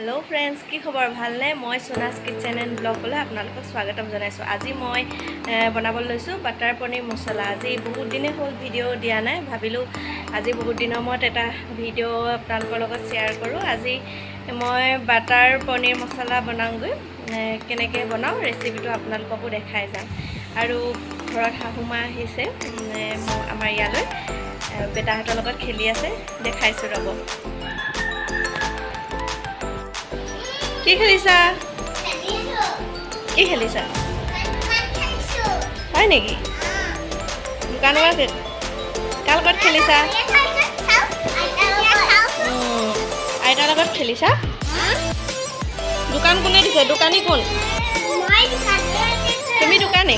Hello friends की खबर भालने मैं Sona's kitchen and ब्लॉगले आपनालोকক स्वागतम जनाइছো। আজি मैं बनाबल लैसो बाटार पनीर मसाला। আজি बहुत दिने हल भिडिओ दिया ना, भाविलो আজি बहुत दिनर मत एटा भिडिओ आपनालोকৰ লগত शेयर करूँ। আজি मैं बाटार पनीर मसाला बनाऊँगৈ, केनेके बनाओ रेसिपिটো आपनालोकको देखाই যাম। আৰু ঘৰত শাহুমা আহিছে আমাৰ ইয়ালৈ, বেটাহঁতৰ লগত খেলি আছে, দেখাইছো ৰব। কি খেলিছা? কি খেলিছা? হয় নেকি? দোকানত কাৰ লগত খেলিছা? আইতাৰ লগত খেলিছা? দোকান কোনে দিছে? দোকানী কোন? তুমি দোকানী?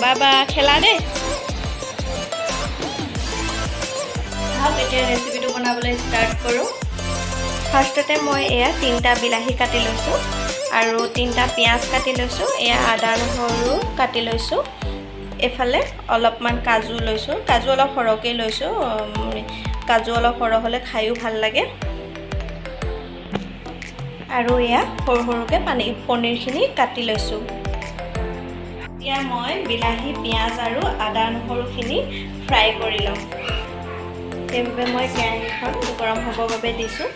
বাবা খেলা দে। এতিয়া ৰেচিপিটো বনাবলৈ ষ্টাৰ্ট কৰোঁ। ফাৰ্ষ্টতে মই এয়া 3টা বিলাহী কাটি লৈছোঁ আৰু 3টা পিঁয়াজ কাটি লৈছোঁ। এয়া আদা নহৰু কাটি লৈছোঁ। এফালে অলপমান কাজু লৈছোঁ, কাজু অলপ সৰহকৈ লৈছোঁ, কাজু অলপ সৰহ হ'লে খায়ো ভাল লাগে। আৰু এয়া সৰু সৰুকৈ পনীৰখিনি কাটি লৈছোঁ। এতিয়া মই বিলাহী পিঁয়াজ আৰু আদা নহৰুখিনি ফ্ৰাই কৰি ল'ম। সেইবাবে মই কেৰাহীখন গৰম হ'বৰ বাবে দিছোঁ।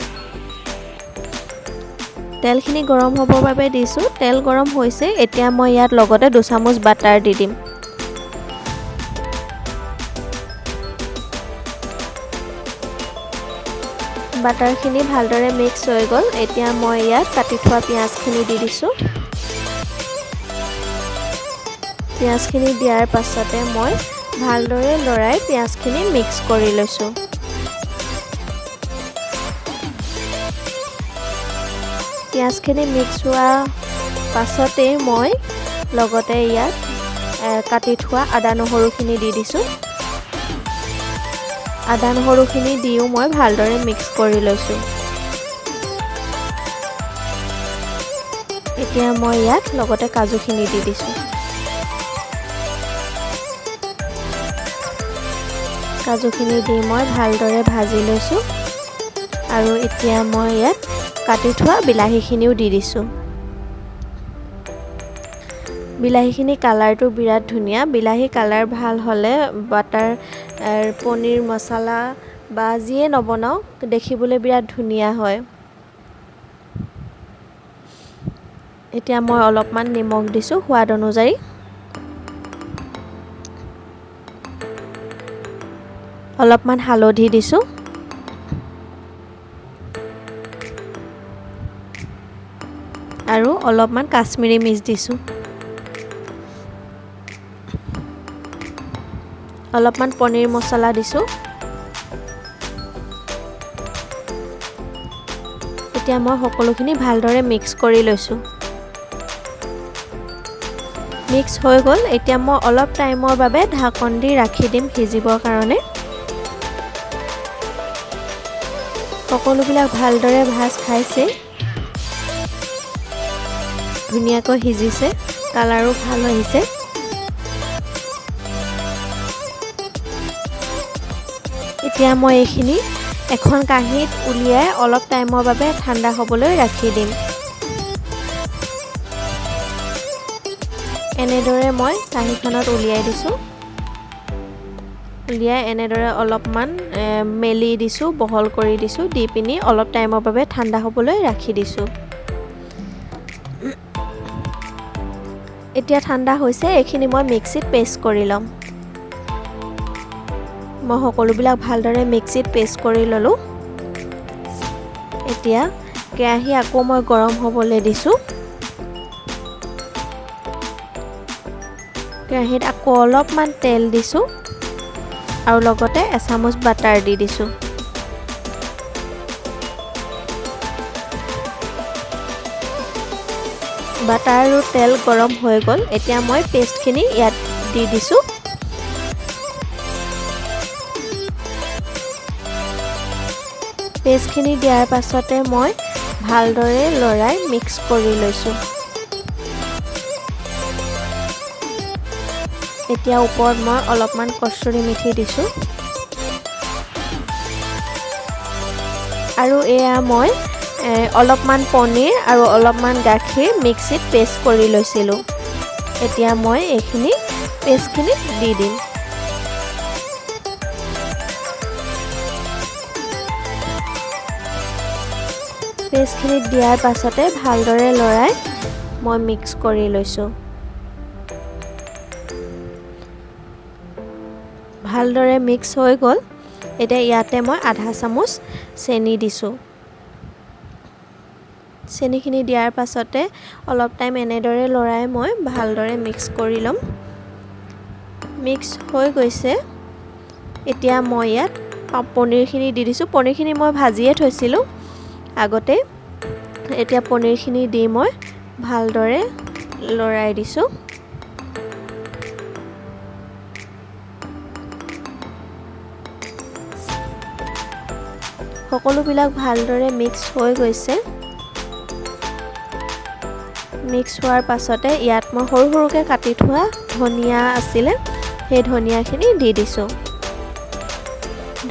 তেলখিনি গৰম হ'বৰ বাবে দিছোঁ। তেল গৰম হৈছে। এতিয়া মই ইয়াত লগতে 2 চামুচ বাটাৰ দি দিম। বাটাৰখিনি ভালদৰে মিক্স হৈ গ'ল। এতিয়া মই ইয়াত কাটি থোৱা পিঁয়াজখিনি দি দিছোঁ। পিঁয়াজখিনি দিয়াৰ পাছতে মই ভালদৰে লৰাই পিঁয়াজখিনি মিক্স কৰি লৈছোঁ। পিঁয়াজখিনি মিক্স হোৱা পাছতে মই লগতে ইয়াত কাটি থোৱা আদা নহৰুখিনি দি দিছোঁ। আদা নহৰুখিনি দিও মই ভালদৰে মিক্স কৰি লৈছোঁ। এতিয়া মই ইয়াত লগতে কাজুখিনি দি দিছোঁ। কাজুখিনি দি মই ভালদৰে ভাজি লৈছোঁ আৰু এতিয়া মই ইয়াত কাটি থোৱা বিলাহীখিনিও দি দিছোঁ। বিলাহীখিনি কালাৰটো বিৰাট ধুনীয়া। বিলাহী কালাৰ ভাল হ'লে বাটাৰ পনীৰ মছলা বা যিয়ে নবনাও দেখিবলৈ বিৰাট ধুনীয়া হয়। এতিয়া মই অলপমান নিমখ দিছোঁ সোৱাদ অনুযায়ী। অলপমান হালধি দিছোঁ। আৰু অলপমান কাশ্মীৰী মিৰ্চ দিছোঁ। অলপমান পনীৰ মছলা দিছোঁ। এতিয়া মই সকলোখিনি ভালদৰে মিক্স কৰি লৈছোঁ। মিক্স হৈ গ'ল। এতিয়া মই অলপ টাইমৰ বাবে ঢাকন দি ৰাখি দিম সিজিবৰ কাৰণে। সকলোবিলাক ভালদৰে ভাজ খাইছে, ধুনীয়াকৈ সিজিছে, কালাৰো ভাল আহিছে। এতিয়া মই এইখিনি এখন কাঁহীত উলিয়াই অলপ টাইমৰ বাবে ঠাণ্ডা হ'বলৈ ৰাখি দিম। এনেদৰে মই কাঁহীখনত উলিয়াই দিছোঁ। উলিয়াই এনেদৰে অলপমান মেলি দিছোঁ, বহল কৰি দিছোঁ, দি পিনি অলপ টাইমৰ বাবে ঠাণ্ডা হ'বলৈ ৰাখি দিছোঁ। এতিয়া ঠাণ্ডা হৈছে। এইখিনি মই মিক্সিত পেষ্ট কৰি ল'ম। মই সকলোবিলাক ভালদৰে মিক্সিত পেষ্ট কৰি ল'লোঁ। এতিয়া কেৰাহী আকৌ মই গৰম হ'বলৈ দিছোঁ। কেৰাহীত আকৌ অলপমান তেল দিছোঁ আৰু লগতে এচামুচ বাটাৰ দি দিছোঁ। বাটাৰ আৰু তেল গৰম হৈ গ'ল। এতিয়া মই পেষ্টখিনি ইয়াত দি দিছোঁ। পেষ্টখিনি দিয়াৰ পাছতে মই ভালদৰে লৰাই মিক্স কৰি লৈছোঁ। এতিয়া ওপৰত মই অলপমান কষ্টুৰি মেথি দিছোঁ। আৰু এয়া মই অলপমান পনীৰ আৰু অলপমান গাখীৰ মিক্সিত পেষ্ট কৰি লৈছিলোঁ। এতিয়া মই এইখিনি পেষ্টখিনি দি দিম। পেষ্টখিনি দিয়াৰ পাছতে ভালদৰে লৰাই মই মিক্স কৰি লৈছোঁ। ভালদৰে মিক্স হৈ গ'ল। এতিয়া ইয়াতে মই আধা চামুচ চেনি দিছোঁ। চেনিখিনি দিয়াৰ পাছতে অলপ টাইম এনেদৰে লৰাই মই ভালদৰে মিক্স কৰি ল'ম। মিক্স হৈ গৈছে। এতিয়া মই ইয়াত পনীৰখিনি দি দিছোঁ। পনীৰখিনি মই ভাজিয়ে থৈছিলোঁ আগতে। এতিয়া পনীৰখিনি দি মই ভালদৰে লৰাই দিছোঁ। সকলোবিলাক ভালদৰে মিক্স হৈ গৈছে। মিক্স হোৱাৰ পাছতে ইয়াত মই সৰু সৰুকৈ কাটি থোৱা ধনিয়া আছিলে, সেই ধনিয়াখিনি দি দিছোঁ।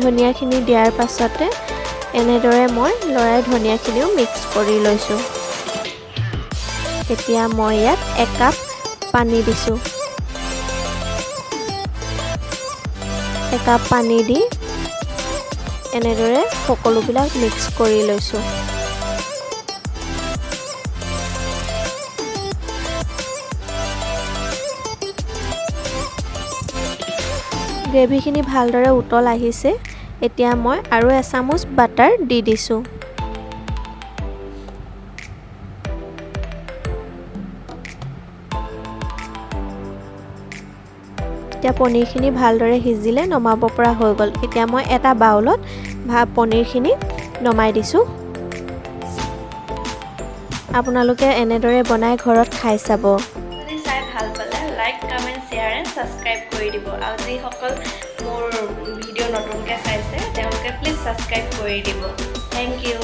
ধনিয়াখিনি দিয়াৰ পাছতে এনেদৰে মই লৰাই ধনিয়াখিনিও মিক্স কৰি লৈছোঁ। এতিয়া মই ইয়াত 1 কাপ পানী দিছোঁ। 1 কাপ পানী দি এনেদৰে সকলোবিলাক মিক্স কৰি লৈছোঁ। গ্ৰেভিখিনি ভালদৰে উতল আহিছে। এতিয়া মই আৰু এচামুচ বাটাৰ দি দিছোঁ। এতিয়া পনীৰখিনি ভালদৰে সিজিলে নমাব পৰা হৈ গ'ল। এতিয়া মই এটা বাউলত পনীৰখিনি নমাই দিছোঁ। আপোনালোকে এনেদৰে বনাই ঘৰত খাই চাব। যদি চাই ভাল পালে like, comment, share and subscribe কৰি দিব। আৰু যিসকল মোৰ ভিডিঅ' নতুনকৈ চাইছে তেওঁলোকে প্লিজ ছাবস্ক্ৰাইব কৰি দিব। Thank U.